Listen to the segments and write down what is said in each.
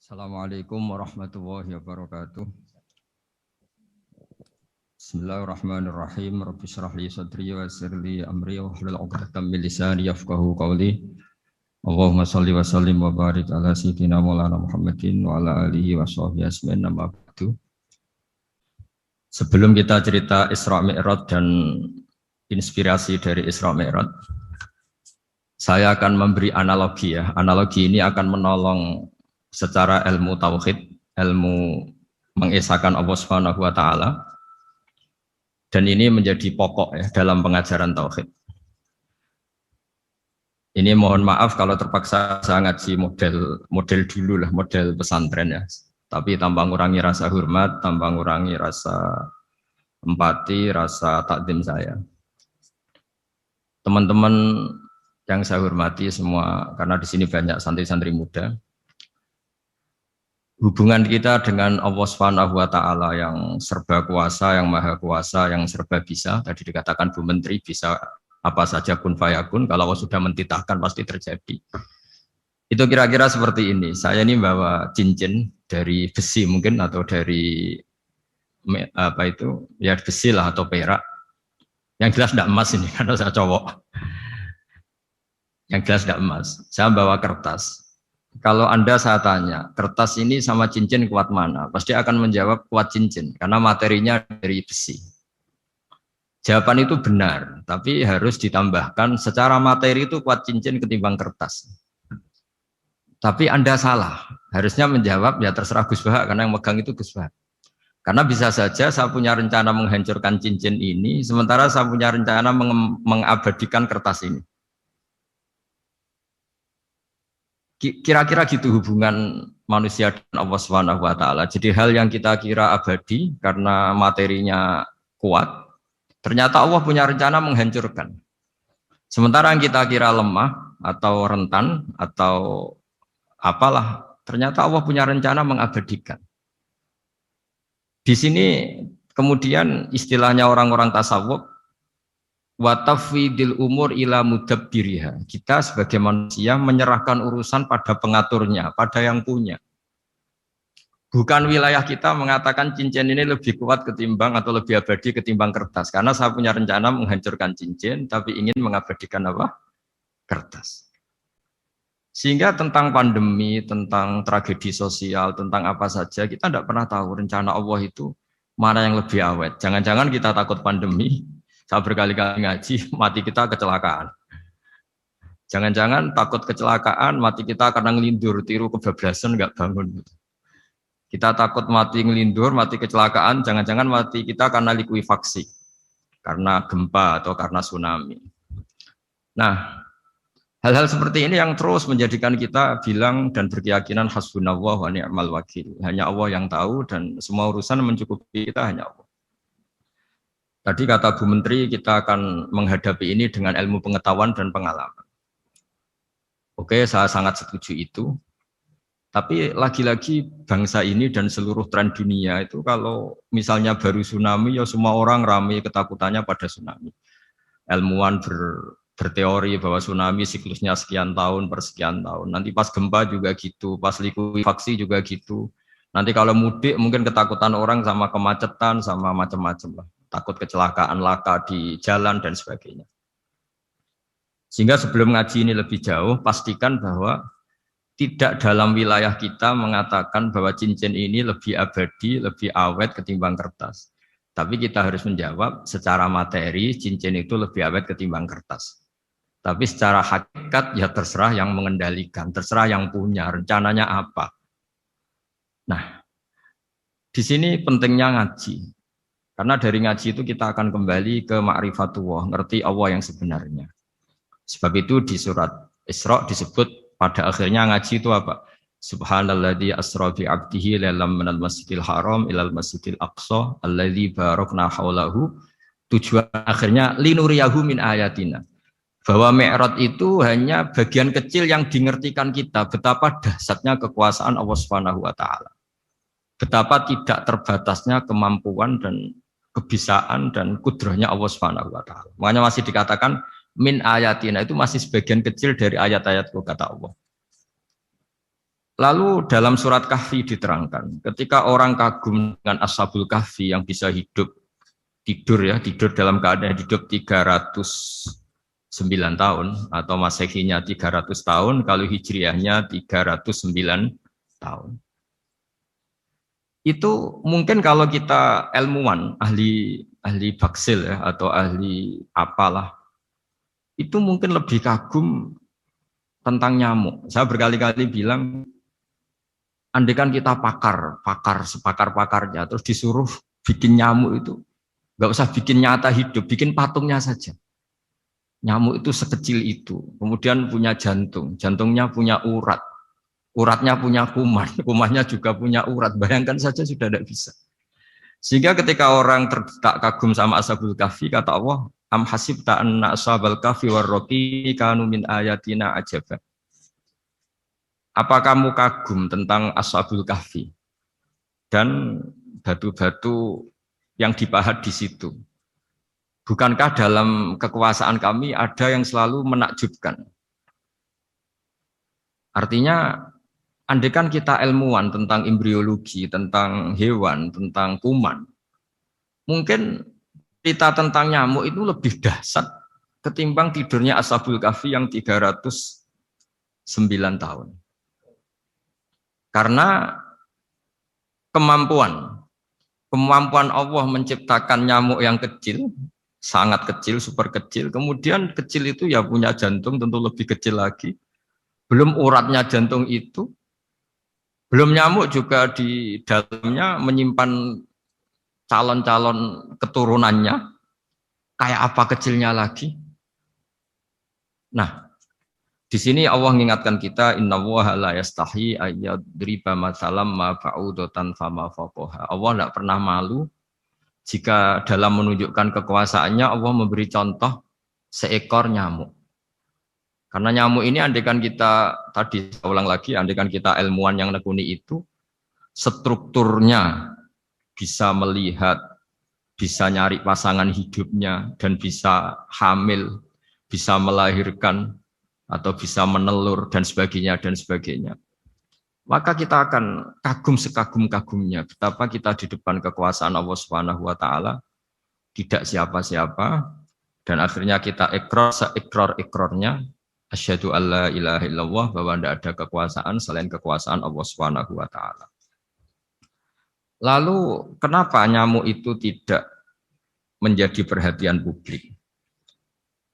Assalamualaikum warahmatullahi wabarakatuh. Bismillahirrahmanirrahim. Rabbi shrah li sadri wa yassir li amri wa hlul 'uqdatam min lisani yafqahu qawli. Allahumma shalli wa sallim wa barik ala sayyidina Maulana Muhammadin wa ala alihi wa sahbihi ajmain. Amma ba'du. Sebelum kita cerita Isra Mi'raj dan inspirasi dari Isra Mi'raj, saya akan memberi analogi ya. Analogi ini akan menolong secara ilmu tauhid, ilmu mengesahkan Allah Subhanahu wa taala. Dan ini menjadi pokok ya dalam pengajaran tauhid. Ini mohon maaf kalau terpaksa saya ngaji model dulu lah, model pesantren ya. Tapi tanpa ngurangi rasa hormat, tanpa ngurangi rasa empati, rasa takdim saya. Teman-teman yang saya hormati semua, karena di sini banyak santri-santri muda. Hubungan kita dengan Allah Subhanahu wa taala yang serba kuasa, yang maha kuasa, yang serba bisa. Tadi dikatakan Bu Menteri bisa apa saja kun fayakun, kalau Allah sudah mentitahkan pasti terjadi. Itu kira-kira seperti ini. Saya ini bawa cincin dari besi mungkin atau dari apa itu? Ya besi lah atau perak. Yang jelas tidak emas ini karena saya cowok. Yang jelas tidak emas. Saya bawa kertas. Kalau Anda saya tanya, kertas ini sama cincin kuat mana? Pasti akan menjawab kuat cincin, karena materinya dari besi. Jawaban itu benar, tapi harus ditambahkan secara materi itu kuat cincin ketimbang kertas. Tapi Anda salah, harusnya menjawab ya terserah Gus Bahak, karena yang megang itu Gus Bahak. Karena bisa saja saya punya rencana menghancurkan cincin ini, sementara saya punya rencana mengabadikan kertas ini. Kira-kira gitu hubungan manusia dan Allah Subhanahu wa taala. Jadi hal yang kita kira abadi karena materinya kuat, ternyata Allah punya rencana menghancurkan. Sementara yang kita kira lemah atau rentan atau apalah, ternyata Allah punya rencana mengabadikan. Di sini kemudian istilahnya orang-orang tasawuf, wa tafwidil umur ila mudabbiriha. Kita sebagai manusia menyerahkan urusan pada pengaturnya, pada yang punya. Bukan wilayah kita mengatakan cincin ini lebih kuat ketimbang atau lebih abadi ketimbang kertas. Karena saya punya rencana menghancurkan cincin, tapi ingin mengabadikan apa? Kertas. Sehingga tentang pandemi, tentang tragedi sosial, tentang apa saja, kita tidak pernah tahu rencana Allah itu mana yang lebih awet. Jangan-jangan kita takut pandemi, saya berkali-kali ngaji, mati kita kecelakaan. Jangan-jangan takut kecelakaan, mati kita karena ngelindur, tiru kebablasan, nggak bangun. Kita takut mati ngelindur, mati kecelakaan, jangan-jangan mati kita karena likuifaksi, karena gempa atau karena tsunami. Nah, hal-hal seperti ini yang terus menjadikan kita bilang dan berkeyakinan hasbunallah wa ni'mal wakil. Hanya Allah yang tahu dan semua urusan mencukupi kita hanya Allah. Tadi kata Bu Menteri kita akan menghadapi ini dengan ilmu pengetahuan dan pengalaman. Oke, saya sangat setuju itu. Tapi lagi-lagi bangsa ini dan seluruh tren dunia itu kalau misalnya baru tsunami ya semua orang ramai ketakutannya pada tsunami. Ilmuwan berteori bahwa tsunami siklusnya sekian tahun per sekian tahun. Nanti pas gempa juga gitu, pas likuifaksi juga gitu. Nanti kalau mudik mungkin ketakutan orang sama kemacetan sama macam-macam lah. Takut kecelakaan laka di jalan dan sebagainya. Sehingga sebelum ngaji ini lebih jauh, pastikan bahwa tidak dalam wilayah kita mengatakan bahwa cincin ini lebih abadi, lebih awet ketimbang kertas. Tapi kita harus menjawab secara materi, cincin itu lebih awet ketimbang kertas. Tapi secara hakikat ya terserah yang mengendalikan, terserah yang punya, rencananya apa. Nah, di sini pentingnya ngaji. Karena dari ngaji itu kita akan kembali ke ma'rifatullah, ngerti Allah yang sebenarnya. Sebab itu di surat Isra disebut pada akhirnya ngaji itu apa? Subhanalladzi asra bi 'abdihi lailam minal masjidil haram ilal masjidil aqsa alladzi barakna haulahu. Tujuan akhirnya linuriyahu min ayatina. Bahwa Mi'raj itu hanya bagian kecil yang dingertikan kita betapa dahsyatnya kekuasaan Allah Subhanahu wa taala. Betapa tidak terbatasnya kemampuan dan kebisaan dan kudrahnya Allah Subhanahu wa taala. Makanya masih dikatakan min ayatina, itu masih sebagian kecil dari ayat-ayatku kata Allah. Lalu dalam surat Kahfi diterangkan, ketika orang kagum dengan Ashabul Kahfi yang bisa hidup tidur dalam keadaan hidup 309 tahun atau Masehinya 300 tahun, kalau Hijriahnya 309 tahun. Itu mungkin kalau kita ilmuwan, ahli baksil ya, atau ahli apalah, itu mungkin lebih kagum tentang nyamuk. Saya berkali-kali bilang, andaikan kita sepakar-pakarnya, terus disuruh bikin nyamuk itu, nggak usah bikin nyata hidup, bikin patungnya saja. Nyamuk itu sekecil itu, kemudian punya jantung, jantungnya punya urat, uratnya punya kuman, kumannya juga punya urat. Bayangkan saja sudah tidak bisa. Sehingga ketika orang tak kagum sama Ashabul Kahfi, kata Allah, am hasibta anna ashabal kahfi warraqi kanu min ayatina ajaba. Apa kamu kagum tentang Ashabul Kahfi dan batu-batu yang dipahat di situ? Bukankah dalam kekuasaan kami ada yang selalu menakjubkan? Artinya, andaikan kita ilmuwan tentang embriologi, tentang hewan, tentang kuman, mungkin cerita tentang nyamuk itu lebih dahsyat ketimbang tidurnya Ashabul Kahfi yang 309 tahun. Karena kemampuan Allah menciptakan nyamuk yang kecil, sangat kecil, super kecil, kemudian kecil itu ya punya jantung tentu lebih kecil lagi, belum uratnya jantung itu, belum nyamuk juga di dalamnya menyimpan calon-calon keturunannya, kayak apa kecilnya lagi. Nah, di sini Allah mengingatkan kita, innallaha la yastahi ayyadriba mathalam ma ba'udatan fama fawqaha. Allah tidak pernah malu jika dalam menunjukkan kekuasaannya Allah memberi contoh seekor nyamuk. Karena nyamuk ini andaikan kita, tadi saya ulang lagi, andaikan kita ilmuwan yang nekuni itu, strukturnya bisa melihat, bisa nyari pasangan hidupnya, dan bisa hamil, bisa melahirkan, atau bisa menelur, dan sebagainya, maka kita akan kagum sekagum-kagumnya betapa kita di depan kekuasaan Allah Subhanahu wa taala tidak siapa-siapa, dan akhirnya kita ikrar-ikrarnya asyhadu alla ilaha illallah, bahwa tidak ada kekuasaan selain kekuasaan Allah Subhanahu wa taala. Lalu kenapa nyamuk itu tidak menjadi perhatian publik?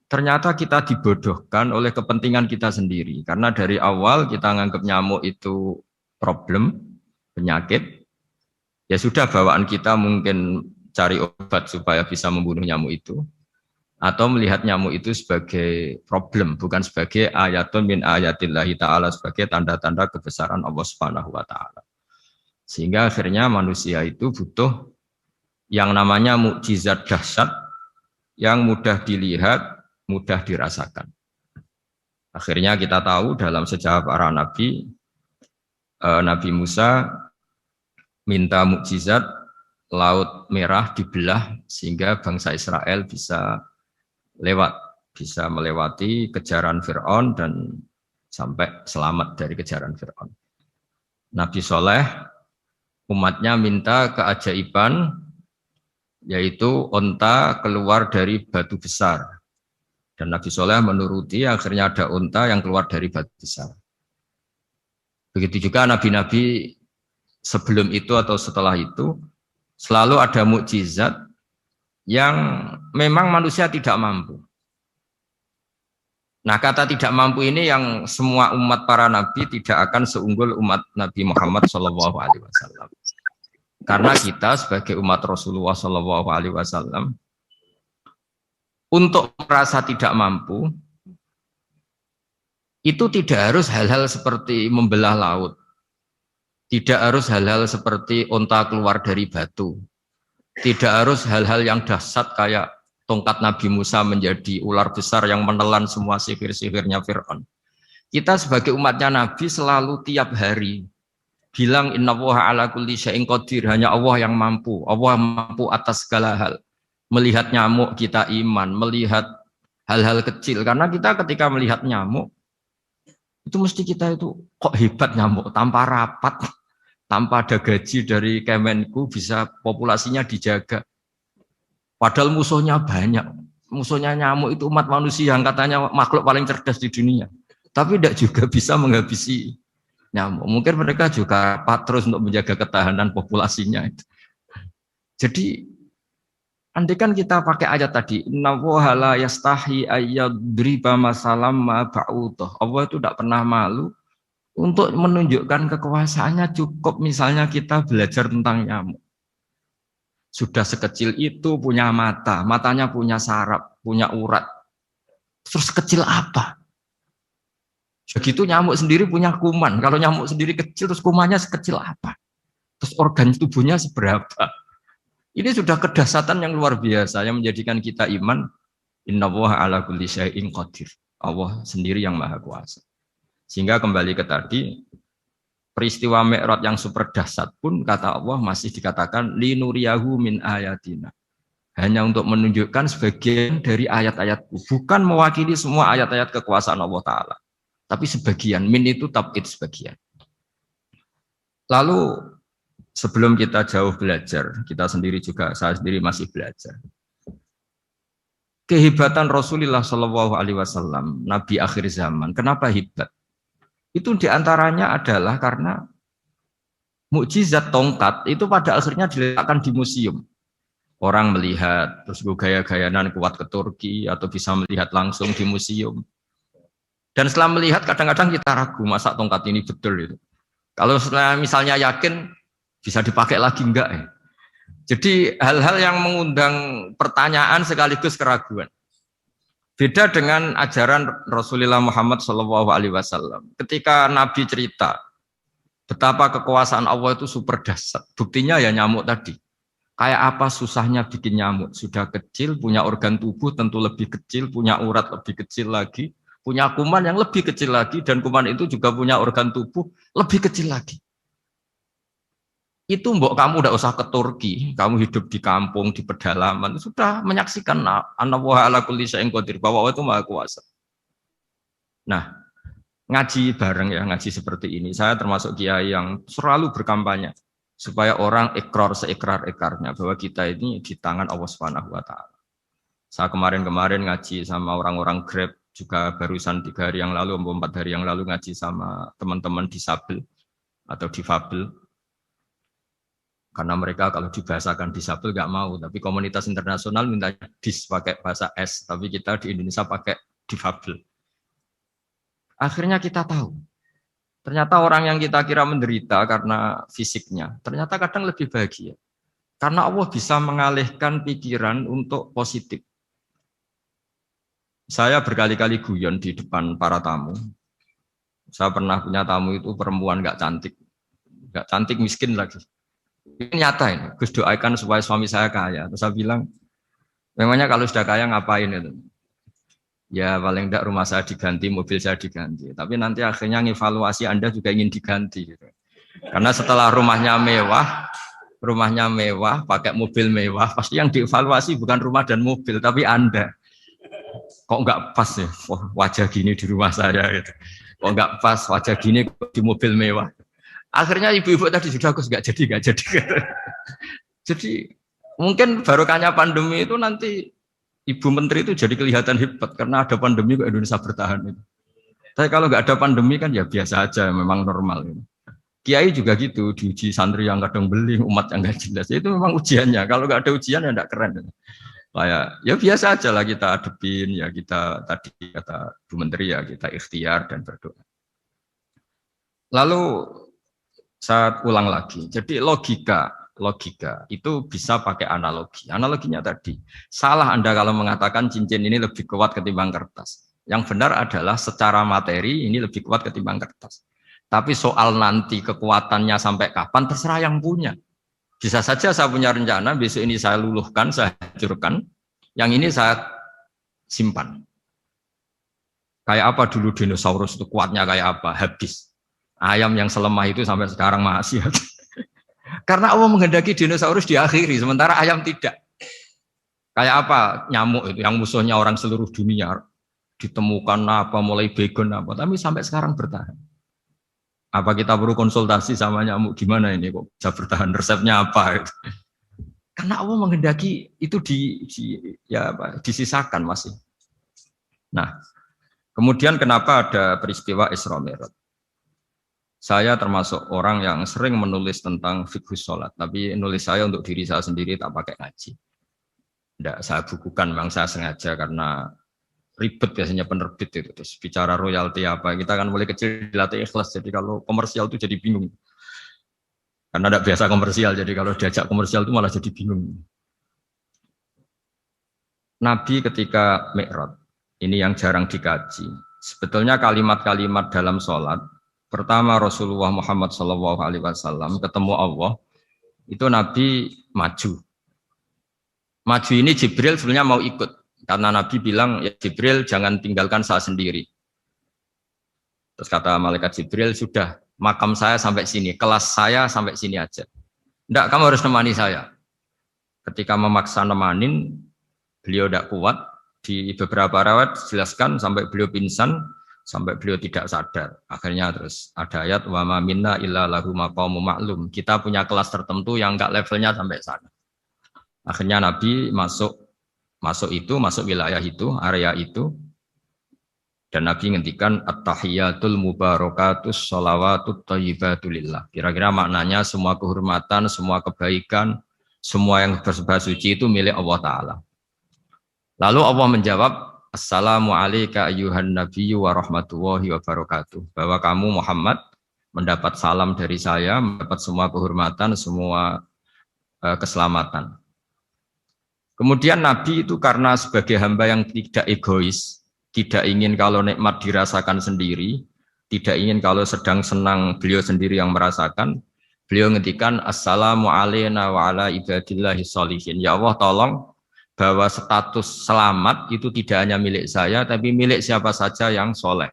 Ternyata kita dibodohkan oleh kepentingan kita sendiri. Karena dari awal kita menganggap nyamuk itu problem, penyakit. Ya sudah, bawaan kita mungkin cari obat supaya bisa membunuh nyamuk itu. Atau melihat nyamuk itu sebagai problem, bukan sebagai ayatun min ayatillahi ta'ala, sebagai tanda-tanda kebesaran Allah Subhanahu wa ta'ala. Sehingga akhirnya manusia itu butuh yang namanya mukjizat dahsyat yang mudah dilihat, mudah dirasakan. Akhirnya kita tahu dalam sejarah para nabi, Nabi Musa minta mukjizat Laut Merah dibelah sehingga bangsa Israel bisa melewati kejaran Fir'aun dan sampai selamat dari kejaran Fir'aun. Nabi Soleh umatnya minta keajaiban, yaitu onta keluar dari batu besar. Dan Nabi Soleh menuruti, akhirnya ada unta yang keluar dari batu besar. Begitu juga nabi-nabi sebelum itu atau setelah itu, selalu ada mukjizat yang memang manusia tidak mampu. Nah, kata tidak mampu ini yang semua umat para nabi tidak akan seunggul umat Nabi Muhammad SAW. Karena kita sebagai umat Rasulullah SAW, untuk merasa tidak mampu, itu tidak harus hal-hal seperti membelah laut. Tidak harus hal-hal seperti unta keluar dari batu. Tidak harus hal-hal yang dahsyat kayak tongkat Nabi Musa menjadi ular besar yang menelan semua sihir-sihirnya Fir'aun. Kita sebagai umatnya Nabi selalu tiap hari bilang innallaha ala kulli syai'in qadir, hanya Allah yang mampu. Allah mampu atas segala hal. Melihat nyamuk kita iman, melihat hal-hal kecil. Karena kita ketika melihat nyamuk, Itu mesti kita itu kok hebat nyamuk tanpa rapat, tanpa ada gaji dari Kemenku bisa populasinya dijaga. Padahal musuhnya banyak. Musuhnya nyamuk itu umat manusia yang katanya makhluk paling cerdas di dunia. Tapi tidak juga bisa menghabisi nyamuk. Mungkin mereka juga rapat terus untuk menjaga ketahanan populasinya. Jadi andai kan kita pakai ayat tadi, inna woha la yastahi ayyadriba masalam ma ba'udah. Allah itu tidak pernah malu untuk menunjukkan kekuasaannya. Cukup misalnya kita belajar tentang nyamuk. Sudah sekecil itu punya mata, matanya punya saraf, punya urat. Terus kecil apa? Begitu nyamuk sendiri punya kuman. Kalau nyamuk sendiri kecil, terus kumannya sekecil apa? Terus organ tubuhnya seberapa? Ini sudah kedahsyatan yang luar biasa yang menjadikan kita iman. Innallaha ala kulli syai'in qadir. Allah sendiri yang maha kuasa. Sehingga kembali ke tadi, peristiwa Mi'raj yang super dahsyat pun kata Allah masih dikatakan linuriyahu min ayatina. Hanya untuk menunjukkan sebagian dari ayat-ayatku. Bukan mewakili semua ayat-ayat kekuasaan Allah Ta'ala. Tapi sebagian, min itu tab'id sebagian. Lalu sebelum kita jauh belajar, kita sendiri juga, saya sendiri masih belajar. Kehebatan Rasulullah Shallallahu Alaihi Wasallam, Nabi akhir zaman. Kenapa hebat? Itu diantaranya adalah karena mukjizat tongkat itu pada akhirnya diletakkan di museum. Orang melihat, terus gaya-gayanan kuat ke Turki, atau bisa melihat langsung di museum. Dan setelah melihat, kadang-kadang kita ragu, masa tongkat ini betul itu. Kalau setelah misalnya yakin, bisa dipakai lagi enggak ya? Jadi hal-hal yang mengundang pertanyaan sekaligus keraguan. Beda dengan ajaran Rasulullah Muhammad SAW. Ketika Nabi cerita betapa kekuasaan Allah itu super dahsyat. Buktinya ya nyamuk tadi. Kayak apa susahnya bikin nyamuk. Sudah kecil, punya organ tubuh tentu lebih kecil, punya urat lebih kecil lagi, punya kuman yang lebih kecil lagi, dan kuman itu juga punya organ tubuh lebih kecil lagi. Itu mbok kamu udah usah ke Turki, kamu hidup di kampung, di pedalaman, sudah menyaksikan anallaha ala kulli syai'in qadir, bahwa Allah itu maha kuasa. Nah, ngaji bareng ya, ngaji seperti ini. Saya termasuk kiai yang selalu berkampanye supaya orang ikrar seikrar-ikrarnya bahwa kita ini di tangan Allah Subhanahu wa taala. Saya kemarin-kemarin ngaji sama orang-orang Grab, juga barusan 3 hari yang lalu, 4 hari yang lalu ngaji sama teman-teman disabel atau difabel. Karena mereka kalau dibahasakan disabel nggak mau, tapi komunitas internasional minta dis pakai bahasa S, tapi kita di Indonesia pakai difabel. Akhirnya kita tahu, ternyata orang yang kita kira menderita karena fisiknya, ternyata kadang lebih bahagia. Karena Allah bisa mengalihkan pikiran untuk positif. Saya berkali-kali guyon di depan para tamu. Saya pernah punya tamu itu perempuan nggak cantik miskin lagi. Ini nyata ini, Gus doakan supaya suami saya kaya. Terus saya bilang, memangnya kalau sudah kaya ngapain itu? Ya paling tidak rumah saya diganti, mobil saya diganti. Tapi nanti akhirnya ngevaluasi Anda juga ingin diganti. Gitu. Karena setelah rumahnya mewah, pakai mobil mewah, pasti yang dievaluasi bukan rumah dan mobil, tapi Anda. Kok nggak pas ya wajah gini di rumah saya? Gitu. Kok nggak pas wajah gini di mobil mewah? Akhirnya ibu-ibu tadi sudah Gus nggak jadi. Jadi mungkin barokahnya pandemi itu nanti Ibu Menteri itu jadi kelihatan hebat karena ada pandemi kok Indonesia bertahan itu. Tapi kalau nggak ada pandemi kan ya biasa aja, memang normal. Gitu. Kiai juga gitu, diuji santri yang kadang beling, umat yang nggak jelas. Itu memang ujiannya. Kalau nggak ada ujian ya nggak keren. Kayak ya biasa aja lah kita adepin, ya kita tadi kata Bu Menteri ya kita ikhtiar dan berdoa. Lalu saya ulang lagi. Jadi logika itu bisa pakai analogi. Analoginya tadi, salah Anda kalau mengatakan cincin ini lebih kuat ketimbang kertas. Yang benar adalah secara materi ini lebih kuat ketimbang kertas. Tapi soal nanti kekuatannya sampai kapan terserah yang punya. Bisa saja saya punya rencana besok ini saya luluhkan, saya hancurkan. Yang ini saya simpan. Kayak apa dulu dinosaurus itu kuatnya kayak apa? Habis. Ayam yang selemah itu sampai sekarang masih ada. Karena Allah menghendaki dinosaurus diakhiri, sementara ayam tidak. Kayak apa nyamuk itu yang musuhnya orang seluruh dunia. ditemukan apa, mulai begon apa, tapi sampai sekarang bertahan. Apa kita perlu konsultasi sama nyamuk gimana ini kok bisa bertahan, resepnya apa? Gitu. Karena Allah menghendaki itu disisakan masih. Nah, kemudian kenapa ada peristiwa Isra Mi'raj? Saya termasuk orang yang sering menulis tentang fikih sholat, tapi nulis saya untuk diri saya sendiri tak pakai ngaji. Tidak saya bukukan, memang saya sengaja karena ribet biasanya penerbit itu. Terus bicara royalti apa, kita kan mulai kecil dilatih ikhlas, jadi kalau komersial itu jadi bingung. Karena tidak biasa komersial, jadi kalau diajak komersial itu malah jadi bingung. Nabi ketika Mi'raj, ini yang jarang dikaji. Sebetulnya kalimat-kalimat dalam sholat, pertama Rasulullah Muhammad SAW ketemu Allah, itu Nabi maju. Maju ini Jibril sebenarnya mau ikut. Karena Nabi bilang, ya Jibril jangan tinggalkan saya sendiri. Terus kata malaikat Jibril, sudah makam saya sampai sini, kelas saya sampai sini aja. Enggak, kamu harus nemani saya. Ketika memaksa nemanin, beliau tidak kuat. Di beberapa rawat jelaskan sampai beliau pingsan, sampai beliau tidak sadar. Akhirnya terus ada ayat, wa ma minna illa lahu maqamun ma'lum. Kita punya kelas tertentu yang enggak levelnya sampai sana. Akhirnya Nabi masuk wilayah itu, area itu, dan Nabi ngendikan at-tahiyatul mubarakatus sholawatut thayyibatulillah. Kira-kira maknanya semua kehormatan, semua kebaikan, semua yang bersembah suci itu milik Allah Ta'ala. Lalu Allah menjawab, assalamu alayka ayyuhan nabiyyu wa rahmatullahi wa barakatuh. Bahwa kamu Muhammad mendapat salam dari saya, mendapat semua kehormatan, semua keselamatan. Kemudian Nabi itu karena sebagai hamba yang tidak egois, tidak ingin kalau nikmat dirasakan sendiri, tidak ingin kalau sedang senang beliau sendiri yang merasakan, beliau ngendikan assalamu alayna wa ala ibadillahi sholihin. Ya Allah tolong bahwa status selamat itu tidak hanya milik saya, tapi milik siapa saja yang soleh.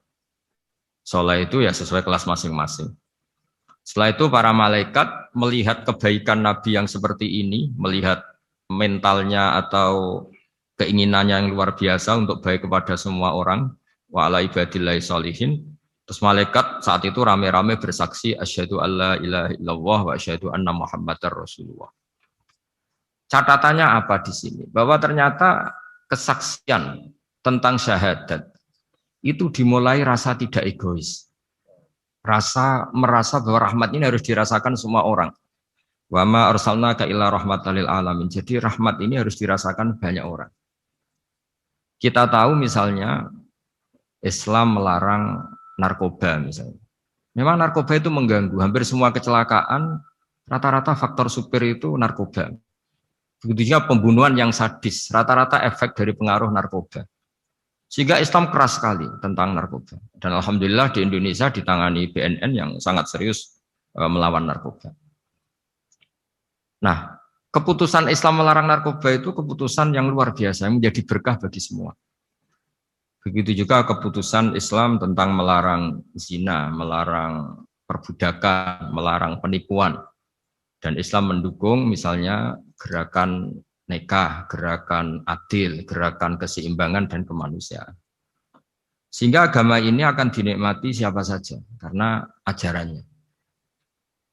Soleh itu ya sesuai kelas masing-masing. Setelah itu para malaikat melihat kebaikan Nabi yang seperti ini, melihat mentalnya atau keinginannya yang luar biasa untuk baik kepada semua orang, wa ala ibadillahi sholihin. Terus malaikat saat itu rame-rame bersaksi asyhadu alla ilaha illallah wa asyhadu anna muhammadar rasulullah. Catatannya apa di sini? Bahwa ternyata kesaksian tentang syahadat itu dimulai rasa tidak egois. Merasa bahwa rahmat ini harus dirasakan semua orang. Wa ma arsalnaka illa rahmatan lil alamin. Jadi rahmat ini harus dirasakan banyak orang. Kita tahu misalnya Islam melarang narkoba misalnya. Memang narkoba itu mengganggu. Hampir semua kecelakaan rata-rata faktor supir itu narkoba. Begitu juga pembunuhan yang sadis, rata-rata efek dari pengaruh narkoba. Sehingga Islam keras sekali tentang narkoba. Dan alhamdulillah di Indonesia ditangani BNN yang sangat serius melawan narkoba. Nah, keputusan Islam melarang narkoba itu keputusan yang luar biasa, yang menjadi berkah bagi semua. Begitu juga keputusan Islam tentang melarang zina, melarang perbudakan, melarang penipuan. Dan Islam mendukung misalnya gerakan nikah, gerakan adil, gerakan keseimbangan dan kemanusiaan. Sehingga agama ini akan dinikmati siapa saja karena ajarannya.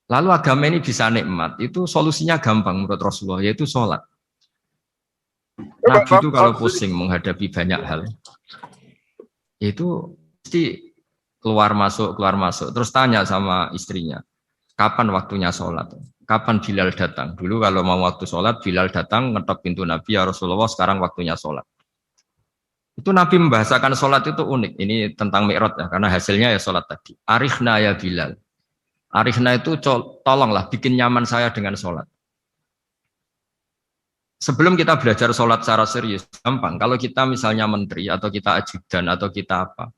Lalu agama ini bisa nikmat, itu solusinya gampang menurut Rasulullah, yaitu sholat. Nabi itu kalau pusing menghadapi banyak hal, itu pasti keluar masuk, terus tanya sama istrinya, kapan waktunya sholat? Kapan Bilal datang? Dulu kalau mau waktu sholat, Bilal datang, ngetok pintu Nabi, ya Rasulullah sekarang waktunya sholat. Itu Nabi membahasakan sholat itu unik, ini tentang Mi'raj ya, karena hasilnya ya sholat tadi. Arikhna ya Bilal. Arikhna itu tolonglah bikin nyaman saya dengan sholat. Sebelum kita belajar sholat secara serius, gampang. Kalau kita misalnya menteri, atau kita ajudan, atau kita apa,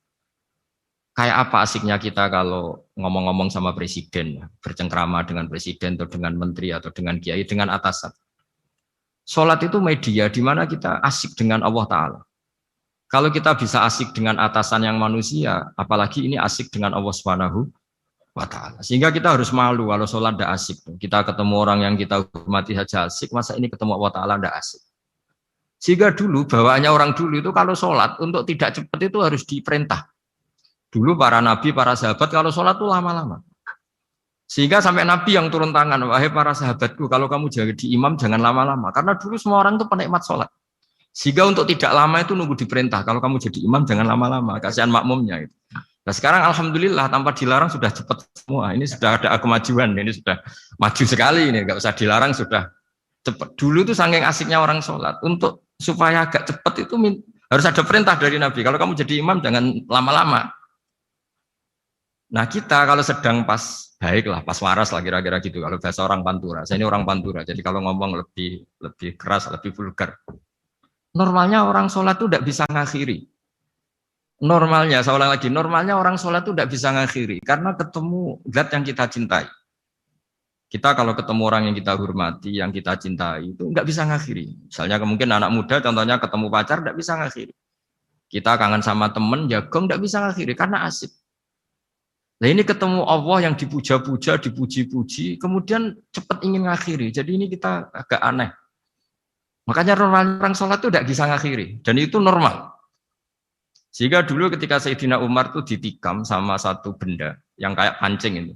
kayak apa asiknya kita kalau ngomong-ngomong sama presiden, bercengkrama dengan presiden, atau dengan menteri, atau dengan kiai, dengan atasan. Sholat itu media di mana kita asik dengan Allah Ta'ala. Kalau kita bisa asik dengan atasan yang manusia, apalagi ini asik dengan Allah Subhanahu wa Ta'ala. Sehingga kita harus malu kalau sholat tidak asik. Kita ketemu orang yang kita hormati saja asik, masa ini ketemu Allah Ta'ala tidak asik. Sehingga dulu bawaannya orang dulu itu kalau sholat untuk tidak cepat itu harus diperintah. Dulu para nabi, para sahabat kalau sholat itu lama-lama. Sehingga sampai Nabi yang turun tangan, wahai para sahabatku, kalau kamu jadi imam jangan lama-lama. Karena dulu semua orang itu penikmat sholat. Sehingga untuk tidak lama itu nunggu diperintah. Kalau kamu jadi imam jangan lama-lama, kasihan makmumnya itu. Nah sekarang alhamdulillah tanpa dilarang sudah cepat semua. Ini sudah ada kemajuan, ini sudah maju sekali ini, nggak usah dilarang sudah cepat. Dulu itu saking asiknya orang sholat. Untuk supaya agak cepat itu harus ada perintah dari Nabi. Kalau kamu jadi imam jangan lama-lama. Nah kita kalau sedang pas baiklah, pas waras lah kira-kira gitu. Kalau bahasa orang Pantura, saya ini orang Pantura, jadi kalau ngomong lebih keras, lebih vulgar. Normalnya orang sholat itu tidak bisa ngakhiri. Normalnya, saya ulang lagi, normalnya orang sholat itu tidak bisa ngakhiri karena ketemu zat yang kita cintai. Kita kalau ketemu orang yang kita hormati, yang kita cintai itu nggak bisa ngakhiri. Misalnya mungkin anak muda, contohnya ketemu pacar tidak bisa ngakhiri. Kita kangen sama temen, jagung tidak bisa ngakhiri karena asik. Nah ini ketemu Allah yang dipuja-puja, dipuji-puji, kemudian cepat ingin ngakhiri. Jadi ini kita agak aneh. Makanya orang sholat itu tidak bisa ngakhiri. Dan itu normal. Sehingga dulu ketika Sayyidina Umar itu ditikam sama satu benda yang kayak pancing itu.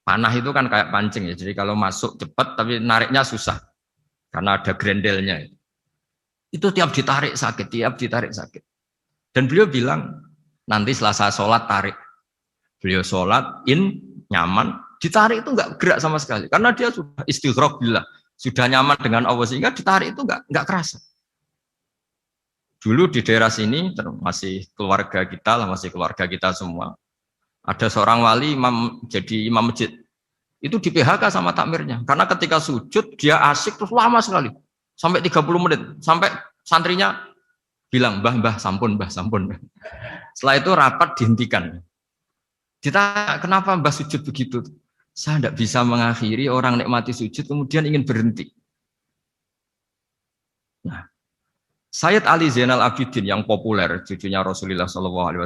Panah itu kan kayak pancing ya. Jadi kalau masuk cepat tapi nariknya susah. Karena ada grendelnya. Itu tiap ditarik sakit, tiap ditarik sakit. Dan beliau bilang, nanti setelah saya sholat tarik. Beliau sholat, nyaman, ditarik itu enggak gerak sama sekali. Karena dia sudah istighraq billah, sudah nyaman dengan Allah, sehingga ditarik itu enggak kerasa. Dulu di daerah sini, masih keluarga kita lah, masih keluarga kita semua. Ada seorang wali, jadi imam masjid. Itu di PHK sama takmirnya. Karena ketika sujud, dia asik terus lama sekali. Sampai 30 menit. Sampai santrinya bilang, mbah, sampun. Setelah itu rapat dihentikan. Ditanya, kenapa Mbah sujud begitu? Saya tidak bisa mengakhiri orang nikmati sujud kemudian ingin berhenti. Nah, Sayyid Ali Zainal Abidin yang populer, cucunya Rasulullah SAW,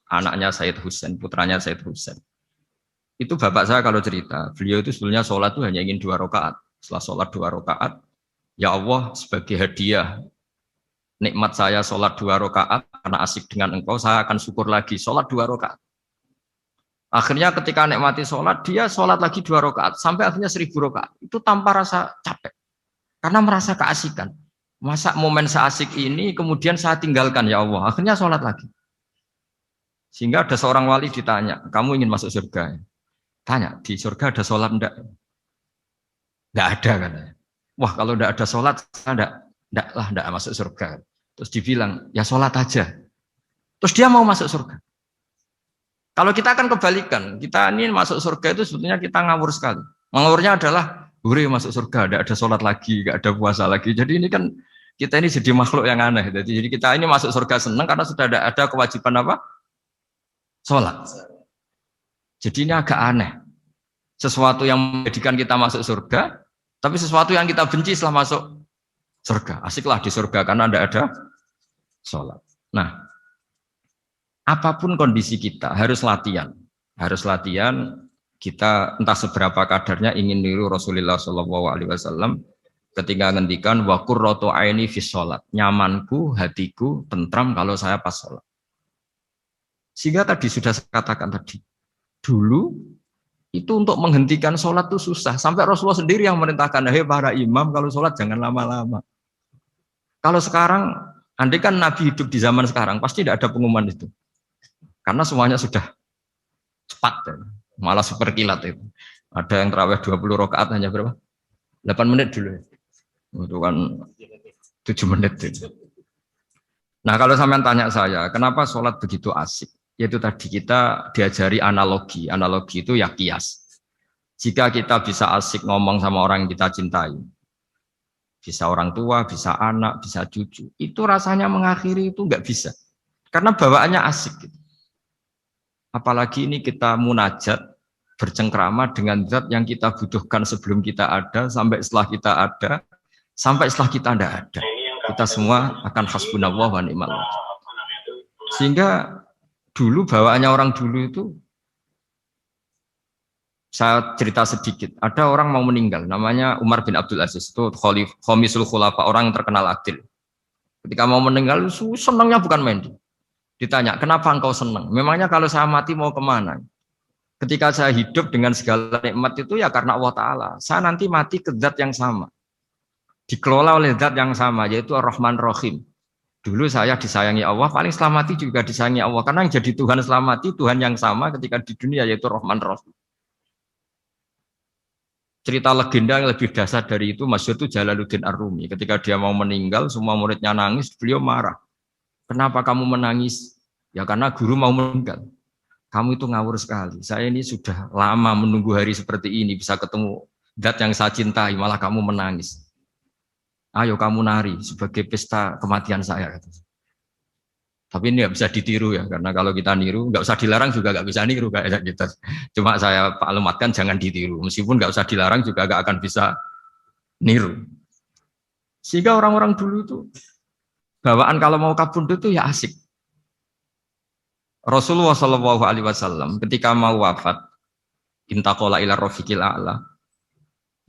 anaknya Sayyid Husain, putranya Sayyid Husain. Itu bapak saya kalau cerita, beliau itu sebetulnya sholat itu hanya ingin 2 rakaat. Setelah sholat 2 rakaat, ya Allah sebagai hadiah nikmat saya sholat 2 rakaat karena asik dengan engkau, saya akan syukur lagi sholat 2 rakaat. Akhirnya ketika nikmati sholat, dia sholat lagi 2 rakaat sampai akhirnya 1000 rakaat. Itu tanpa rasa capek, karena merasa keasikan. Masa momen seasik ini kemudian saya tinggalkan ya Allah. Akhirnya sholat lagi. Sehingga ada seorang wali ditanya, kamu ingin masuk surga? Tanya, di surga ada sholat enggak? Enggak ada katanya. Wah kalau enggak ada sholat, enggak masuk surga. Terus dibilang, ya sholat aja. Terus dia mau masuk surga. Kalau kita akan kebalikan, kita ini masuk surga itu sebetulnya kita ngawur sekali. Ngawurnya adalah, masuk surga, tidak ada sholat lagi, tidak ada puasa lagi. Jadi ini kan, kita ini jadi makhluk yang aneh. Jadi kita ini masuk surga senang karena sudah ada kewajiban apa? Sholat. Jadi ini agak aneh. Sesuatu yang menjadikan kita masuk surga, tapi sesuatu yang kita benci setelah masuk surga. Asiklah di surga karena tidak ada sholat. Nah, apapun kondisi kita harus latihan kita entah seberapa kadarnya ingin niru Rasulullah SAW ketika ngendikan wa qurratu aini fi sholat, nyamanku hatiku tentram kalau saya pas sholat. Sehingga tadi sudah saya katakan tadi, dulu itu untuk menghentikan sholat itu susah, sampai Rasulullah sendiri yang merintahkan, hei para imam kalau sholat jangan lama-lama. Kalau sekarang andai kan Nabi hidup di zaman sekarang pasti tidak ada pengumuman itu. Karena semuanya sudah cepat, malah super kilat itu. Ada yang terawih 20 rakaat hanya berapa? 8 menit dulu. Itu kan 7 menit itu. Nah kalau sampean tanya saya, kenapa sholat begitu asik? Yaitu tadi kita diajari analogi. Analogi itu ya kias. Jika kita bisa asik ngomong sama orang yang kita cintai, bisa orang tua, bisa anak, bisa cucu, itu rasanya mengakhiri itu nggak bisa. Karena bawaannya asik gitu. Apalagi ini kita munajat bercengkrama dengan zat yang kita butuhkan sebelum kita ada, sampai setelah kita ada, sampai setelah kita tidak ada. Kita semua akan hasbunallah wa ni'mal wakil. Sehingga dulu bawaannya orang dulu itu, saya cerita sedikit. Ada orang mau meninggal, namanya Umar bin Abdul Aziz, itu Khomisul Khulafa, orang yang terkenal adil. Ketika mau meninggal, senangnya bukan main. Ditanya, kenapa engkau senang? Memangnya kalau saya mati mau kemana? Ketika saya hidup dengan segala nikmat itu ya karena Allah Ta'ala. Saya nanti mati ke zat yang sama. Dikelola oleh zat yang sama, yaitu Ar-Rahman Rahim. Dulu saya disayangi Allah, paling setelah mati juga disayangi Allah. Karena yang jadi Tuhan setelah mati, Tuhan yang sama ketika di dunia, yaitu Rahman Rahim. Cerita legenda yang lebih dasar dari itu, masyhur itu Jalaluddin Ar-Rumi. Ketika dia mau meninggal, semua muridnya nangis, beliau marah. Kenapa kamu menangis? Ya karena guru mau meninggal. Kamu itu ngawur sekali. Saya ini sudah lama menunggu hari seperti ini, bisa ketemu zat yang saya cintai, malah kamu menangis. Ayo kamu nari sebagai pesta kematian saya. Tapi ini nggak bisa ditiru ya, karena kalau kita niru, nggak usah dilarang juga nggak bisa niru kayak gitu. Cuma saya maklumatkan jangan ditiru, meskipun nggak usah dilarang juga nggak akan bisa niru. Sehingga orang-orang dulu itu bawaan kalau mau kabundut itu ya asik. Rasulullah Shallallahu Alaihi Wasallam ketika mau wafat, intaqala ila rafiqil a'la,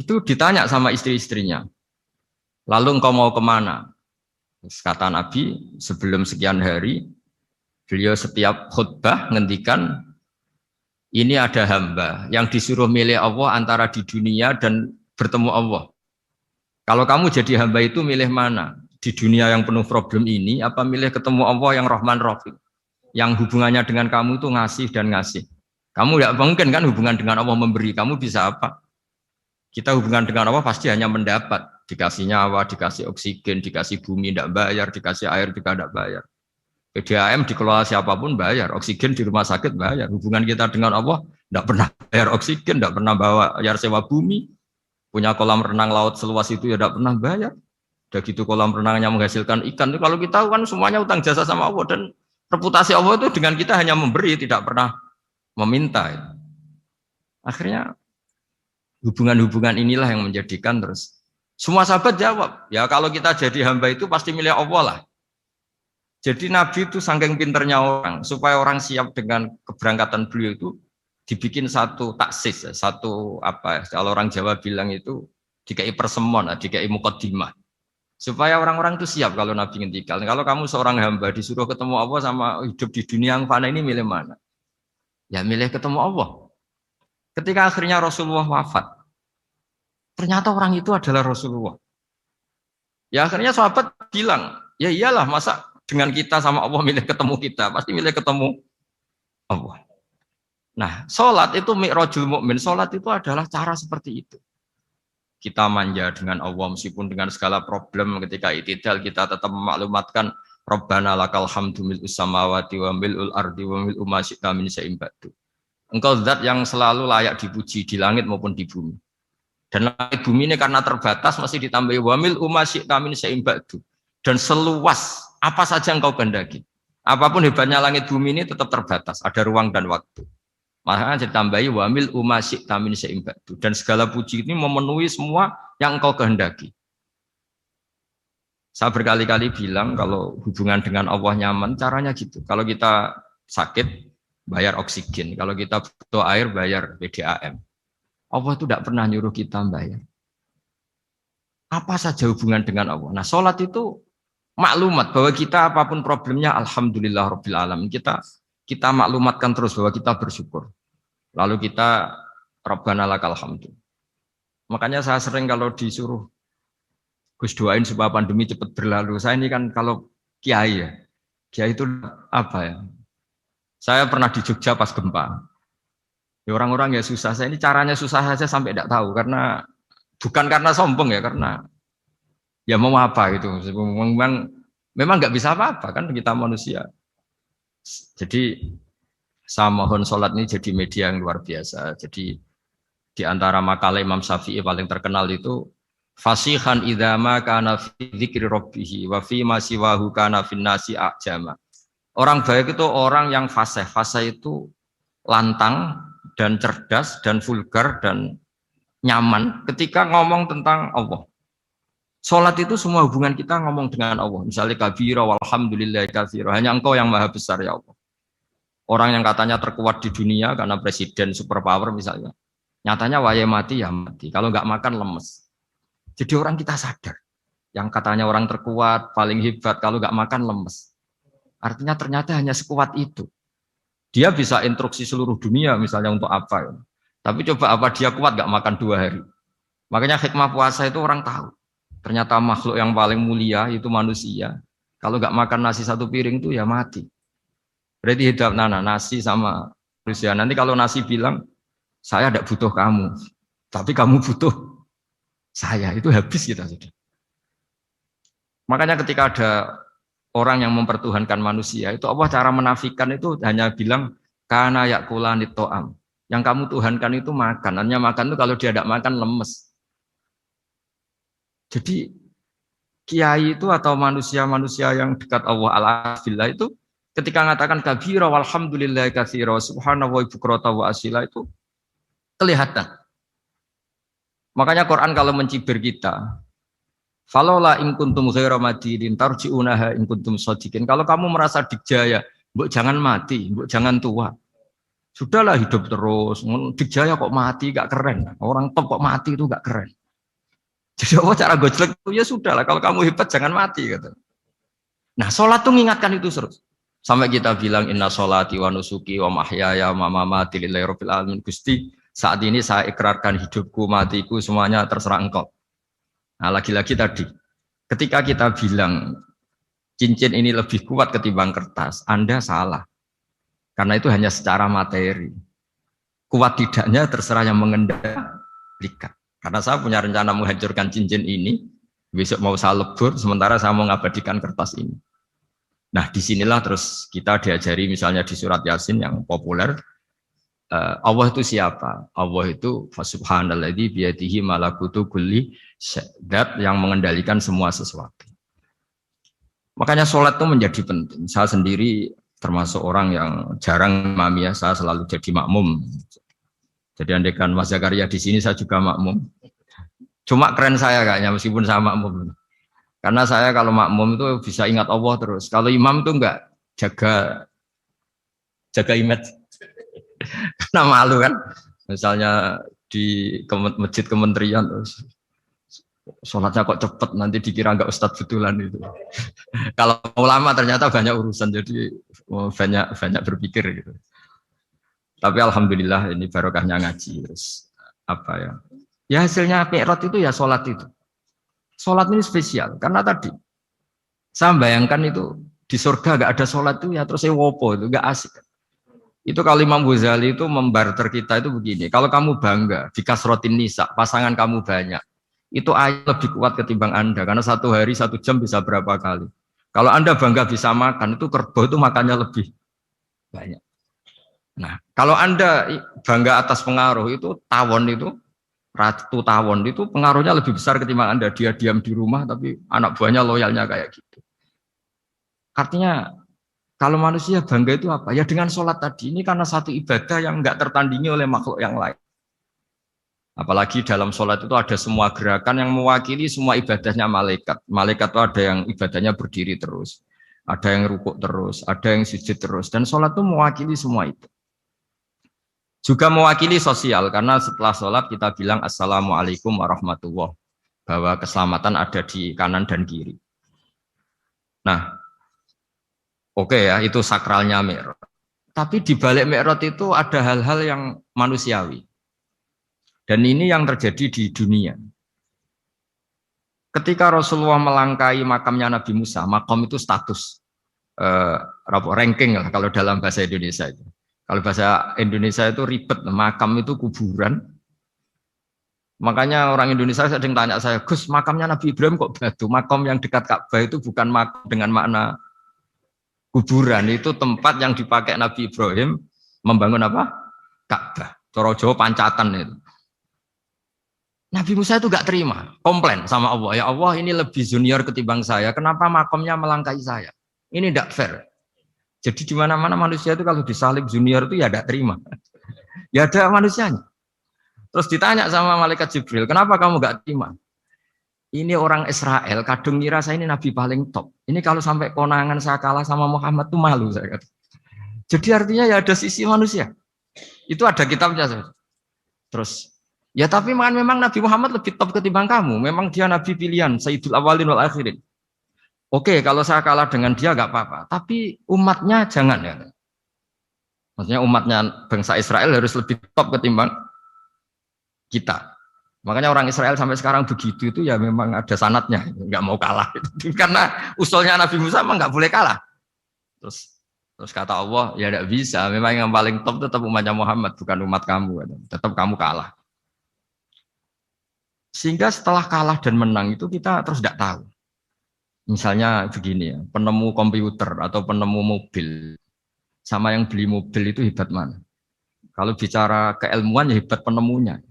itu ditanya sama istri-istrinya. Lalu engkau mau kemana? Kata Nabi, sebelum sekian hari, beliau setiap khutbah ngendikan, ini ada hamba yang disuruh milih Allah antara di dunia dan bertemu Allah. Kalau kamu jadi hamba itu milih mana? Di dunia yang penuh problem ini, apa milih ketemu Allah yang Rahman Rahim? Yang hubungannya dengan kamu itu ngasih dan ngasih. Kamu tidak mungkin kan hubungan dengan Allah memberi, kamu bisa apa? Kita hubungan dengan Allah pasti hanya mendapat. Dikasih nyawa, dikasih oksigen, dikasih bumi tidak bayar, dikasih air juga tidak bayar. PDAM dikelola siapapun bayar, oksigen di rumah sakit bayar. Hubungan kita dengan Allah tidak pernah bayar oksigen, tidak pernah bayar sewa bumi. Punya kolam renang laut seluas itu ya tidak pernah bayar. Udah gitu kolam renangnya menghasilkan ikan. Kalau kita kan semuanya utang jasa sama Allah, dan reputasi Allah itu dengan kita hanya memberi, tidak pernah meminta. Akhirnya hubungan-hubungan inilah yang menjadikan terus semua sahabat jawab, ya kalau kita jadi hamba itu pasti milih Allah lah. Jadi Nabi itu saking pinternya orang, supaya orang siap dengan keberangkatan beliau itu dibikin satu taksis, satu apa ya, kalau orang Jawa bilang itu dikai persemon, dikai mukaddimah. Supaya orang-orang itu siap kalau Nabi ngendikan. Kalau kamu seorang hamba disuruh ketemu Allah sama hidup di dunia yang fana ini, milih mana? Ya milih ketemu Allah. Ketika akhirnya Rasulullah wafat, ternyata orang itu adalah Rasulullah. Ya akhirnya sahabat bilang, ya iyalah masa dengan kita sama Allah milih ketemu kita, pasti milih ketemu Allah. Nah, sholat itu mi'rajul mukmin, sholat itu adalah cara seperti itu. Kita manja dengan Allah meskipun dengan segala problem, ketika itidal kita tetap memaklumatkan Rabbana lakal hamdu mil'us samawati wa mil'ul ardi wa mil'u ma syi'ta min syai'in ba'du. Engkau zat yang selalu layak dipuji di langit maupun di bumi. Dan langit bumi ini karena terbatas masih ditambahi wamil umasyik tamin seimbadu. Dan seluas apa saja engkau kehendaki. Apapun hebatnya langit bumi ini tetap terbatas, ada ruang dan waktu. Makanya ditambahi wamil umasyik tamin seimbadu. Dan segala puji ini memenuhi semua yang engkau kehendaki. Saya berkali-kali bilang kalau hubungan dengan Allah nyaman, caranya gitu. Kalau kita sakit, bayar oksigen. Kalau kita butuh air, bayar PDAM. Allah itu tidak pernah nyuruh kita bayar. Apa saja hubungan dengan Allah. Nah, sholat itu maklumat bahwa kita apapun problemnya, alhamdulillah rabbil alamin. Kita maklumatkan terus bahwa kita bersyukur. Lalu kita Rabbana lakal hamdu. Makanya saya sering kalau disuruh Gus doain supaya pandemi cepat berlalu. Saya ini kan kalau kiai ya. Kiai itu apa ya? Saya pernah di Jogja pas gempa. Ya orang-orang ya susah. Saya ini caranya susah saja sampai tidak tahu, karena bukan karena sombong ya, karena ya mau apa gitu. Memang nggak bisa apa-apa kan kita manusia. Jadi saya mohon sholat ini jadi media yang luar biasa. Jadi di antara makalah Imam Syafi'i paling terkenal itu fasihan idama kana fi dzikri rabbih wa fi ma siwahu kana fin nasi ajama. Orang baik itu orang yang fasih. Fasih itu lantang dan cerdas dan vulgar dan nyaman ketika ngomong tentang Allah. Sholat itu semua hubungan kita ngomong dengan Allah. Misalnya kabira walhamdulillah katsira. Hanya engkau yang maha besar ya Allah. Orang yang katanya terkuat di dunia karena presiden superpower misalnya. Nyatanya waya mati ya mati. Kalau nggak makan lemes. Jadi orang kita sadar. yang katanya orang terkuat, paling hebat, kalau nggak makan lemes. Artinya ternyata hanya sekuat itu. Dia bisa instruksi seluruh dunia misalnya untuk apa. Ya. Tapi coba apa dia kuat nggak makan 2 hari. Makanya hikmah puasa itu orang tahu. Ternyata makhluk yang paling mulia itu manusia. Kalau nggak makan nasi 1 piring itu ya mati. Berarti hidup nasi sama manusia. Nanti kalau nasi bilang, saya tidak butuh kamu. Tapi kamu butuh saya. Itu habis kita sudah. Makanya ketika ada orang yang mempertuhankan manusia, itu Allah cara menafikan itu hanya bilang, kana yakulani to'am. Yang kamu tuhankan itu makan. Hanya makan itu kalau dia tidak makan lemes. Jadi kiai itu atau manusia-manusia yang dekat Allah al-afillah itu ketika mengatakan kabira walhamdulillah katsira subhanallahi bukrata wa asila itu kelihatan. Makanya Quran kalau mencibir kita, falola in kuntum ghaira madidin tarji'unaha in kuntum shadiqin. Kalau kamu merasa dikjaya, mbok jangan mati, mbok jangan tua. Sudahlah hidup terus. Dikjaya kok mati gak keren. Orang top kok mati itu gak keren. Jadi Allah cara gojlek itu ya sudahlah. Kalau kamu hebat jangan mati gitu. Nah, sholat tuh mengingatkan itu terus. Sampai kita bilang inna sholati wa nusuki wa mahyaya wa mamati lillahi rabbil alamin. Gusti, saat ini saya ikrarkan hidupku, matiku semuanya terserah Engkau. Nah, lagi-lagi tadi ketika kita bilang cincin ini lebih kuat ketimbang kertas, Anda salah. Karena itu hanya secara materi. Kuat tidaknya terserah yang mengendalikan. Karena saya punya rencana menghancurkan cincin ini, besok mau saya lebur, sementara saya mau mengabadikan kertas ini. Nah, disinilah terus kita diajari misalnya di surat Yasin yang populer, Allah itu siapa? Allah itu subhanalladzi biyadihi malakutu kulli syai'at yang mengendalikan semua sesuatu. Makanya sholat itu menjadi penting. Saya sendiri termasuk orang yang jarang imami ya, saya selalu jadi makmum. Jadi andaikan Mas Zakaria di sini saya juga makmum. Cuma keren saya kayaknya meskipun saya makmum. Karena saya kalau makmum itu bisa ingat Allah terus. Kalau imam itu enggak jaga image. Karena malu kan. Misalnya di masjid kementerian terus sholatnya kok cepet nanti dikira enggak ustadz betulan itu. Kalau ulama ternyata banyak urusan jadi banyak berpikir gitu. Tapi alhamdulillah ini barokahnya ngaji terus apa ya? Ya hasilnya mi'raj itu ya sholat itu. Sholat ini spesial karena tadi saya bayangkan itu di surga gak ada sholat itu ya terus saya wopo itu gak asik. Itu kalau Imam Ghazali itu membarter kita itu begini. Kalau kamu bangga di kasrotin nisa pasangan kamu banyak, itu ayat lebih kuat ketimbang Anda karena 1 hari 1 jam bisa berapa kali. Kalau Anda bangga bisa makan itu kerbau itu makannya lebih banyak. Nah, kalau Anda bangga atas pengaruh itu tawon itu, ratu tawon itu pengaruhnya lebih besar ketimbang Anda. Dia diam di rumah tapi anak buahnya loyalnya kayak gitu. Artinya kalau manusia bangga itu apa? Ya dengan sholat tadi. Ini karena satu ibadah yang nggak tertandingi oleh makhluk yang lain. Apalagi dalam sholat itu ada semua gerakan yang mewakili semua ibadahnya malaikat. Malaikat itu ada yang ibadahnya berdiri terus. Ada yang rukuk terus, ada yang sujud terus. Dan sholat itu mewakili semua itu. Juga mewakili sosial, karena setelah sholat kita bilang Assalamualaikum warahmatullahi wabarakatuh. Bahwa keselamatan ada di kanan dan kiri. Nah, oke ya, itu sakralnya Mi'raj. Tapi di balik Mi'raj itu ada hal-hal yang manusiawi. Dan ini yang terjadi di dunia. Ketika Rasulullah melangkai makamnya Nabi Musa, makam itu status, ranking lah kalau dalam bahasa Indonesia itu. Kalau bahasa Indonesia itu ribet, makam itu kuburan. Makanya orang Indonesia sering tanya saya, Gus, makamnya Nabi Ibrahim kok batu? Makam yang dekat Ka'bah itu bukan makam dengan makna kuburan, itu tempat yang dipakai Nabi Ibrahim membangun apa? Ka'bah. Cara Jawa pancatan itu. Nabi Musa itu gak terima, komplain sama Allah. Ya Allah, ini lebih junior ketimbang saya. Kenapa makamnya melangkai saya? Ini tidak fair. Jadi di mana-mana manusia itu kalau disalib junior itu ya tidak terima. Ya ada manusianya. Terus ditanya sama malaikat Jibril, kenapa kamu gak terima? Ini orang Israel, kadung ngira saya ini nabi paling top. Ini kalau sampai konangan saya kalah sama Muhammad tuh malu saya kata. Jadi artinya ya ada sisi manusia. Itu ada kitabnya. Terus Ya tapi memang Nabi Muhammad lebih top ketimbang kamu. Memang dia Nabi pilihan, Sayyidul Awalin wal Akhirin. Oke, kalau saya kalah dengan dia nggak apa-apa. Tapi umatnya jangan ya. Maksudnya umatnya bangsa Israel harus lebih top ketimbang kita. Makanya orang Israel sampai sekarang begitu itu ya memang ada sanatnya, nggak mau kalah. Karena usulnya Nabi Musa memang nggak boleh kalah. Terus kata Allah, ya tidak bisa. Memang yang paling top tetap umatnya Muhammad, bukan umat kamu. Tetap kamu kalah. Sehingga setelah kalah dan menang itu kita terus tidak tahu. Misalnya begini ya, penemu komputer atau penemu mobil sama yang beli mobil itu hebat mana? Kalau bicara keilmuan ya hebat penemunya.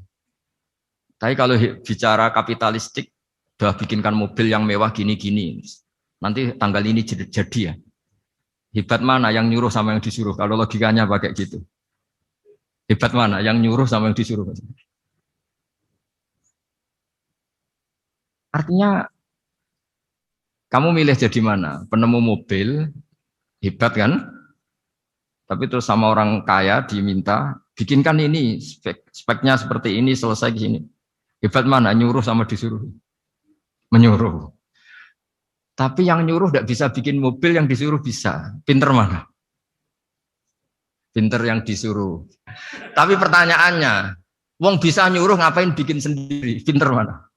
Tapi kalau bicara kapitalistik, udah bikinkan mobil yang mewah gini-gini. Nanti tanggal ini jadi ya. Hebat mana yang nyuruh sama yang disuruh? Kalau logikanya pakai gitu. Hebat mana yang nyuruh sama yang disuruh? Artinya kamu milih jadi mana? Penemu mobil, hebat kan? Tapi terus sama orang kaya diminta, bikinkan ini, speknya seperti ini, selesai gini. Hebat mana? Nyuruh sama disuruh? Menyuruh. Tapi yang nyuruh tidak bisa bikin mobil, yang disuruh bisa. Pinter mana? Pinter yang disuruh. Tapi pertanyaannya, wong bisa nyuruh ngapain bikin sendiri? Pinter mana?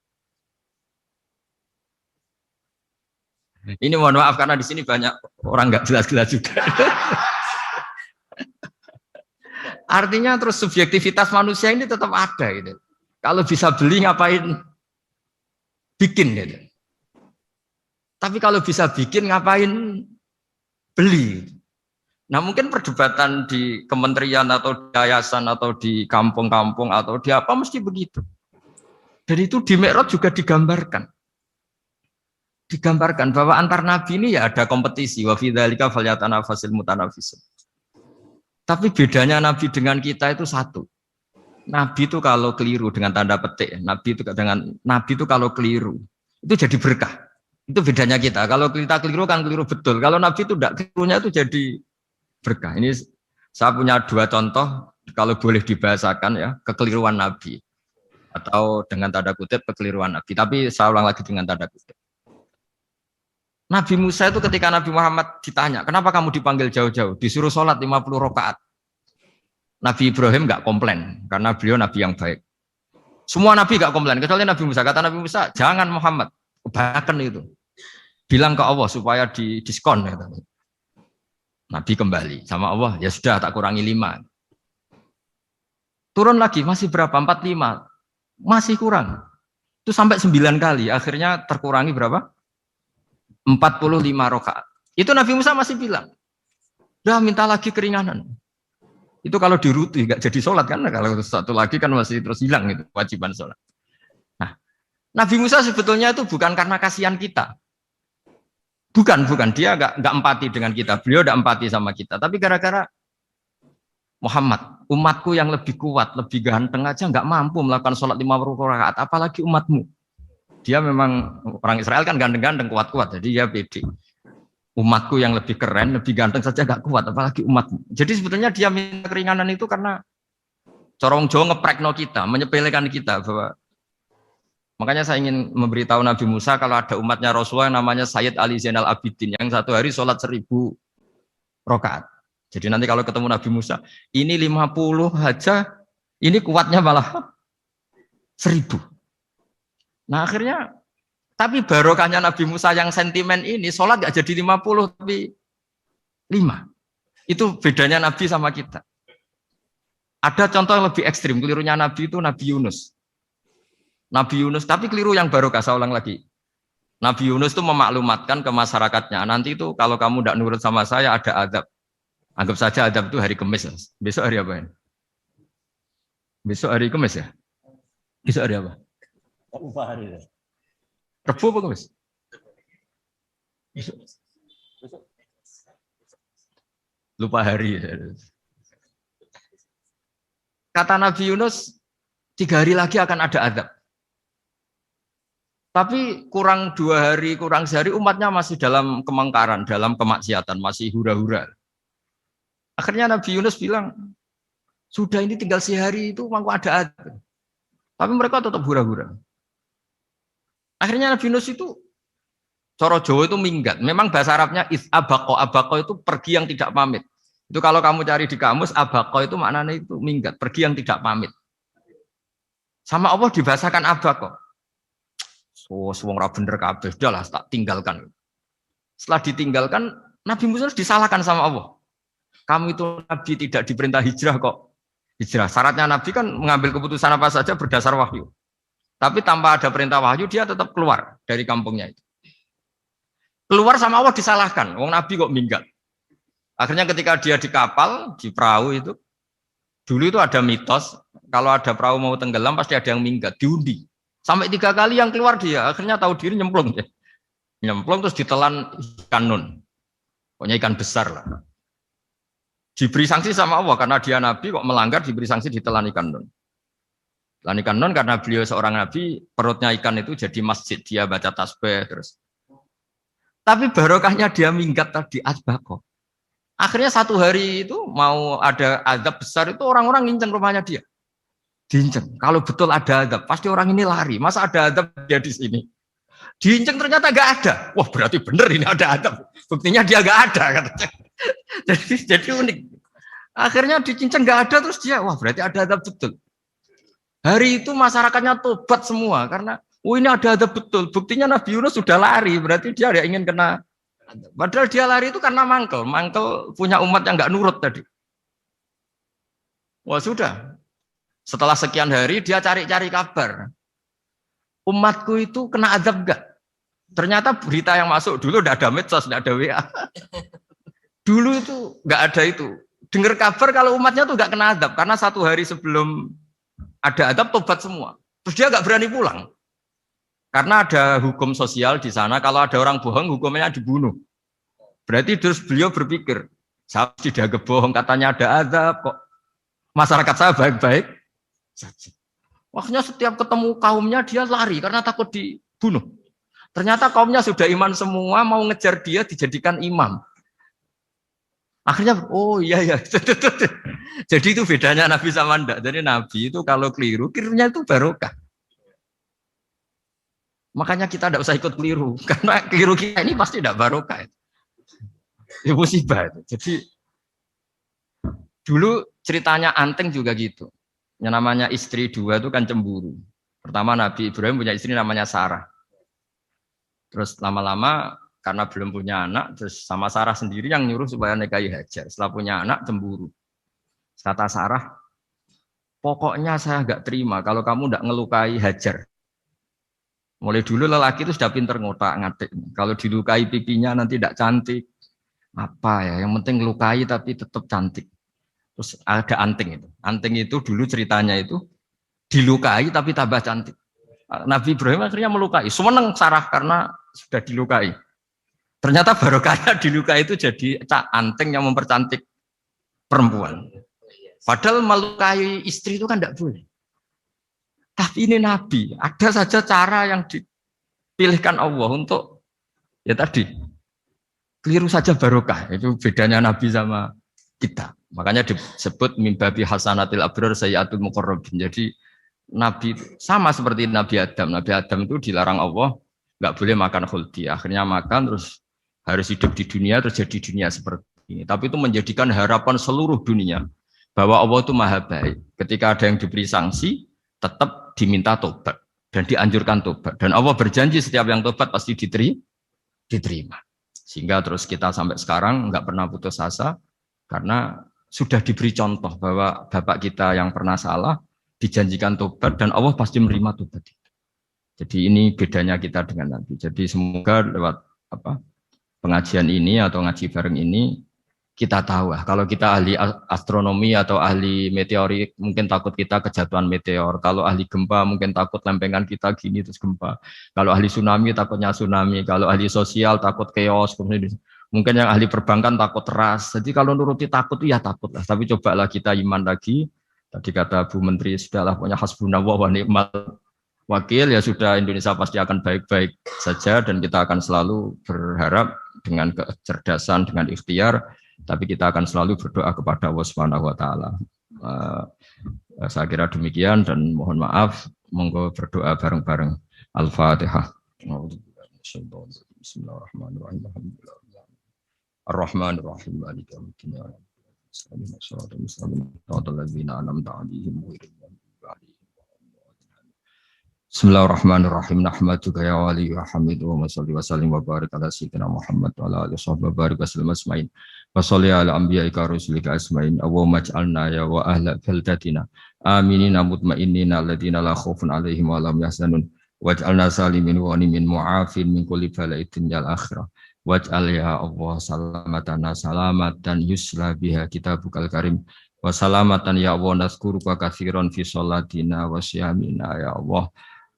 Ini mohon maaf karena di sini banyak orang nggak jelas-jelas juga. Artinya terus subjektivitas manusia ini tetap ada gitu. Kalau bisa beli ngapain bikin gitu. Tapi kalau bisa bikin ngapain beli. Nah mungkin perdebatan di kementerian atau di yayasan atau di kampung-kampung atau di apa mesti begitu. Dan itu di Mi'raj juga digambarkan bahwa antar nabi ini ya ada kompetisi, wa fi dzalika falyatanafasil mutanafisun. Tapi bedanya nabi dengan kita itu satu. Nabi itu kalau keliru dengan tanda petik, nabi itu kalau keliru itu jadi berkah. Itu bedanya kita. Kalau kita keliru kan keliru betul. Kalau nabi itu tidak, kelirunya itu jadi berkah. Ini saya punya dua contoh kalau boleh dibahasakan ya, kekeliruan nabi atau dengan tanda kutip kekeliruan nabi. Tapi saya ulang lagi dengan tanda kutip. Nabi Musa itu ketika Nabi Muhammad ditanya, kenapa kamu dipanggil jauh-jauh? Disuruh sholat 50 rakaat. Nabi Ibrahim nggak komplain, karena beliau Nabi yang baik. Semua Nabi nggak komplain, kecuali Nabi Musa. Kata Nabi Musa, jangan Muhammad, kebanyakan itu. Bilang ke Allah supaya di diskon. Nabi kembali sama Allah, ya sudah tak kurangi 5. Turun lagi, masih berapa? 45. Masih kurang. Itu sampai 9 kali, akhirnya terkurangi berapa? 45 rakaat. Itu Nabi Musa masih bilang, udah minta lagi keringanan. Itu kalau diruti nggak jadi sholat kan? Kalau satu lagi kan masih terus hilang itu kewajiban sholat. Nah, Nabi Musa sebetulnya itu bukan karena kasihan kita, bukan dia nggak empati dengan kita. Beliau nggak empati sama kita, tapi gara-gara Muhammad, umatku yang lebih kuat, lebih ganteng aja nggak mampu melakukan sholat 50 rakaat, apalagi umatmu. Dia memang orang Israel kan ganteng-ganteng, kuat-kuat, jadi dia pede. Umatku yang lebih keren, lebih ganteng saja gak kuat, apalagi umatmu. Jadi sebetulnya dia minta keringanan itu karena corong Jawa ngeprekno kita, menyepelekan kita bahwa makanya saya ingin memberitahu Nabi Musa kalau ada umatnya Rasulullah yang namanya Sayyid Ali Zainal Abidin yang satu hari sholat 1000 rakaat. Jadi nanti kalau ketemu Nabi Musa, ini 50 aja, ini kuatnya malah 1000. Nah akhirnya, tapi barokahnya Nabi Musa yang sentimen ini, sholat gak jadi 50, tapi 5. Itu bedanya Nabi sama kita. Ada contoh yang lebih ekstrim, kelirunya Nabi itu Nabi Yunus. Nabi Yunus, tapi keliru yang barokah, saya ulang lagi. Nabi Yunus itu memaklumatkan ke masyarakatnya, nanti itu kalau kamu tidak nurut sama saya, ada azab. Anggap saja azab itu hari Kamis. Besok hari apa ya? Besok hari Kamis ya? Besok hari apa? Lupa hari ya. Rebu apa Kamis? Lupa hari. Kata Nabi Yunus, 3 hari lagi akan ada azab. Tapi kurang 2 hari, kurang sehari umatnya masih dalam kemungkaran, dalam kemaksiatan, masih hura-hura. Akhirnya Nabi Yunus bilang, sudah ini tinggal sehari itu mau ada azab. Tapi mereka tetap hura-hura. Akhirnya Nabi Yunus itu cara Jawa itu minggat. Memang bahasa Arabnya abako. Abako itu pergi yang tidak pamit. Itu kalau kamu cari di kamus, abako itu maknanya itu minggat, pergi yang tidak pamit. Sama Allah dibahasakan abako. So, wong ra bener kabeh, udahlah tak tinggalkan. Setelah ditinggalkan, Nabi Musa disalahkan sama Allah. Kamu itu Nabi tidak diperintah hijrah kok. Hijrah. Syaratnya Nabi kan mengambil keputusan apa saja berdasar wahyu. Tapi tanpa ada perintah wahyu, dia tetap keluar dari kampungnya itu. Keluar sama Allah disalahkan. Wong Nabi kok minggat. Akhirnya ketika dia di kapal, di perahu itu, dulu itu ada mitos, kalau ada perahu mau tenggelam pasti ada yang minggat, diundi. Sampai 3 kali yang keluar dia, akhirnya tahu diri nyemplung. Nyemplung terus ditelan ikan nun. Pokoknya ikan besar lah. Diberi sanksi sama Allah karena dia nabi kok melanggar, diberi sanksi ditelan ikan nun. Telan ikan nun karena beliau seorang nabi, perutnya ikan itu jadi masjid, dia baca tasbih terus. Tapi barokahnya dia minggat tadi asbaqo. Akhirnya satu hari itu mau ada azab besar itu orang-orang nginceng rumahnya dia. Diinceng. Kalau betul ada azab, pasti orang ini lari. Masa ada azab dia di sini? Diinceng ternyata nggak ada. Wah berarti bener ini ada azab. Buktinya dia nggak ada katanya. Jadi unik. Akhirnya dicinceng nggak ada terus dia, wah berarti ada azab betul. Hari itu masyarakatnya tobat semua karena ini ada azab betul. Buktinya Nabi Yunus sudah lari, berarti dia tidak ingin kena. Padahal dia lari itu karena mangkel punya umat yang nggak nurut tadi. Wah sudah. Setelah sekian hari dia cari-cari kabar. Umatku itu kena azab enggak? Ternyata berita yang masuk dulu tidak ada medsos, tidak ada WA. Dulu itu nggak ada itu. Dengar kabar kalau umatnya tuh nggak kena azab karena satu hari sebelum ada azab tobat semua. Terus dia nggak berani pulang karena ada hukum sosial di sana. Kalau ada orang bohong hukumnya dibunuh. Berarti terus beliau berpikir, saya tidak bohong katanya ada azab kok. Masyarakat saya baik-baik saja. Makanya setiap ketemu kaumnya dia lari karena takut dibunuh. Ternyata kaumnya sudah iman semua mau ngejar dia dijadikan imam. Akhirnya, oh iya ya. Jadi itu bedanya Nabi sama ndak. Jadi Nabi itu kalau kelirunya itu barokah. Makanya kita tidak usah ikut keliru. Karena keliru kita ini pasti tidak barokah. Ya musibah itu. Jadi dulu ceritanya Anteng juga gitu. Yang namanya istri 2 itu kan cemburu. Pertama Nabi Ibrahim punya istri namanya Sarah. Terus lama-lama karena belum punya anak, terus sama Sarah sendiri yang nyuruh supaya nikahi Hajar. Setelah punya anak, cemburu. Kata Sarah, pokoknya saya nggak terima kalau kamu nggak ngelukai Hajar. Mulai dulu lelaki itu sudah pinter ngotak-ngatik. Kalau dilukai pipinya nanti tidak cantik. Apa ya, yang penting ngelukai tapi tetap cantik. Terus ada anting itu. Anting itu dulu ceritanya itu dilukai tapi tambah cantik. Nabi Ibrahim akhirnya melukai. Seneng Sarah karena sudah dilukai. Ternyata barokahnya dilukai itu jadi anting yang mempercantik perempuan. Padahal melukai istri itu kan tidak boleh. Tapi ini Nabi, ada saja cara yang dipilihkan Allah untuk ya tadi keliru saja barokah. Itu bedanya Nabi sama kita. Makanya disebut mimbabi hasanatil abrar sayyatul muqarrabin. Jadi Nabi sama seperti Nabi Adam. Nabi Adam itu dilarang Allah nggak boleh makan khuldi. Akhirnya makan terus harus hidup di dunia terus jadi dunia seperti ini. Tapi itu menjadikan harapan seluruh dunia bahwa Allah itu maha baik. Ketika ada yang diberi sanksi, tetap diminta tobat dan dianjurkan tobat. Dan Allah berjanji setiap yang tobat pasti diterima. Sehingga terus kita sampai sekarang nggak pernah putus asa karena sudah diberi contoh bahwa bapak kita yang pernah salah dijanjikan tobat dan Allah pasti menerima tobat itu. Jadi ini bedanya kita dengan Nabi. Jadi semoga lewat pengajian ini atau ngaji bareng ini kita tahu lah. Kalau kita ahli astronomi atau ahli meteorik mungkin takut kita kejatuhan meteor. Kalau ahli gempa mungkin takut lempengan kita gini terus gempa. Kalau ahli tsunami takutnya tsunami. Kalau ahli sosial takut chaos. Mungkin yang ahli perbankan takut ras. Jadi kalau nuruti takut ya takut lah. Tapi cobalah kita iman lagi. Tadi kata Bu Menteri sudahlah punya hasbunallah wa ni'mal wakil ya sudah Indonesia pasti akan baik-baik saja dan kita akan selalu berharap dengan kecerdasan dengan ikhtiar tapi kita akan selalu berdoa kepada Allah Subhanahu wa taala. Saya kira demikian dan mohon maaf Monggo berdoa bareng-bareng. Al-Fatihah. Bismillahirrahmanirrahim. Ar-Rahmanir-Rahim. Maliki yaumiddin. Shiratal mustaqim. Shiratal ladzina an'amta 'alaihim ghairil maghdubi 'alaihim waladdallin. Bismillahirrahmanirrahim. Nahmaduka ya wali wa hamidu wa salli wa sallim wa barik ala sayyidina Muhammad wa ala alihi wa barik wa sallam asma'in. Wa salli ala anbiya'ika rusulika asma'in. Allahumma ij'alna ya wa ahla baldatina aminina mutmainnina alladziina la khaufun 'alaihim wa lahum yahzanun. Waj'alna salimin wa ghanimin mu'afin min kulli bala'id dunyal akhirah. Waj'al ya Allah salamatana salamatan yusla biha kitabukal karim. Wa salamatan ya Allah nazkuruka katsiran fi sholatina wa siyamina ya Allah.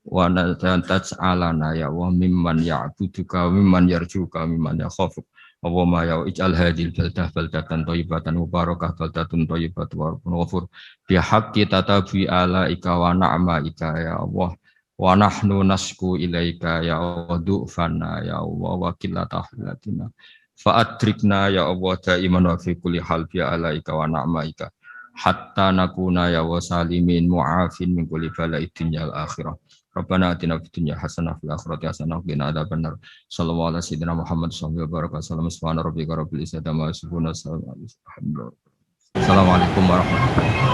Wa taj'alana ya Allah mimman ya'buduka mimman yarjuka mimman yakhafuk. Allahumma ya ij'al hadhil baldah baldatan thayyibatan mubarakah baldatun thayyibatun wa rabbun ghafur bi haqqi tatabi alaika wa na'maika ya Allah. Wa nahnu nasku ilaika ya Allah du'fana ya Allah wa qillata hilatina fa adrikna ya Allah daiman wa fi kulli hal bi alaika wa na'maika hatta nakuna ya wa salimin mu'afin min kulli bala'id dunyal akhirah. Rabbana atina fid dunya hasanah fil akhirati hasanah wa qina adzabannar. Sallallahu alaihi wasallam Muhammad sallallahu alaihi wasallam. Subhana rabbika rabbil izzati amma yasifun. Assalamualaikum warahmatullahi wabarakatuh.